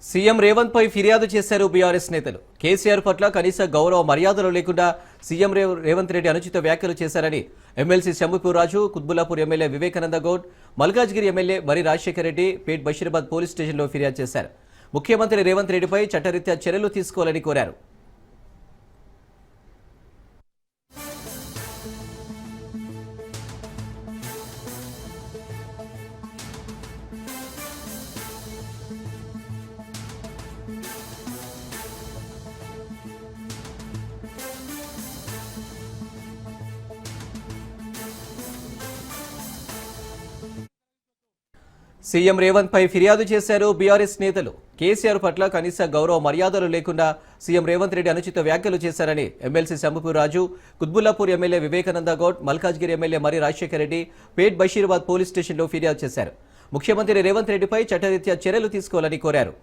CM Revanth పై ఫిర్యాదు చేశారు BRS నేతలు. కేసీఆర్ పట్ల కనీస గౌరవ మర్యాదలు లేకుండా సీఎం రేవంత్ రెడ్డి అనుచిత వ్యాఖ్యలు చేశారని ఎమ్మెల్సీ శంభుపూర్ రాజు, కుత్బుల్లాపూర్ ఎమ్మెల్యే వివేకానంద గౌడ్, మల్కాజ్గిరి ఎమ్మెల్యే మరి రాజశేఖర రెడ్డి పేట్ బషీరాబాద్ పోలీస్ స్టేషన్లో ఫిర్యాదు చేశారు. ముఖ్యమంత్రి రేవంత్ రెడ్డిపై చట్టరీత్యా చర్యలు తీసుకోవాలని కోరారు. సీఎం రేవంత్ పై ఫిర్యాదు చేశారు బీఆర్ఎస్ నేతలు. కేసీఆర్ పట్ల కనీస గౌరవ మర్యాదలు లేకుండా సీఎం రేవంత్ రెడ్డి అనుచిత వ్యాఖ్యలు చేశారని ఎమ్మెల్సీ శంభుపూర్ రాజు, కుత్బుల్లాపూర్ ఎమ్మెల్యే వివేకానంద గౌడ్, మల్కాజ్గిరి ఎమ్మెల్యే మరి రాజశేఖర రెడ్డి పేట్ బషీరాబాద్ పోలీస్ స్టేషన్లో ఫిర్యాదు చేశారు. ముఖ్యమంత్రి రేవంత్ రెడ్డిపై చట్టరీత్యా చర్యలు తీసుకోవాలని కోరారు.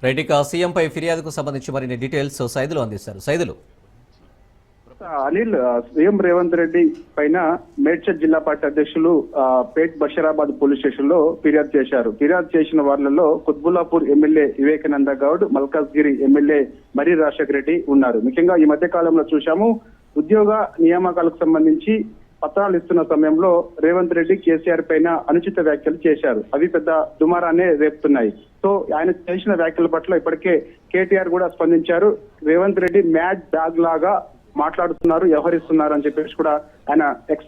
రైట్, ఇక సీఎంపై ఫిర్యాదుకు సంబంధించి మరిన్ని డీటెయిల్స్ సైదులు అందిస్తారు. సైదులు అనిల్, సీఎం రేవంత్ రెడ్డి పైన మేడ్చల్ జిల్లా పార్టీ అధ్యక్షులు పేట్ బషీరాబాద్ పోలీస్ స్టేషన్ లో ఫిర్యాదు చేశారు. ఫిర్యాదు చేసిన వాళ్ళలో కుత్బుల్లాపూర్ ఎమ్మెల్యే వివేకానంద గౌడ్, మల్కాజ్గిరి ఎమ్మెల్యే మరి రాజశేఖర రెడ్డి ఉన్నారు. ముఖ్యంగా ఈ మధ్య కాలంలో చూశాము, ఉద్యోగ నియామకాలకు సంబంధించి పత్రాలు ఇస్తున్న సమయంలో రేవంత్ రెడ్డి కేసీఆర్ పైన అనుచిత వ్యాఖ్యలు చేశారు. అవి పెద్ద దుమారాన్ని రేపుతున్నాయి. సో ఆయన చేసిన వ్యాఖ్యల పట్ల ఇప్పటికే కేటీఆర్ కూడా స్పందించారు. రేవంత్ రెడ్డి మ్యాడ్ డాగ్ లాగా మాట్లాడుతున్నారు, వ్యవహరిస్తున్నారు అని చెప్పేసి కూడా ఆయన ఎక్స్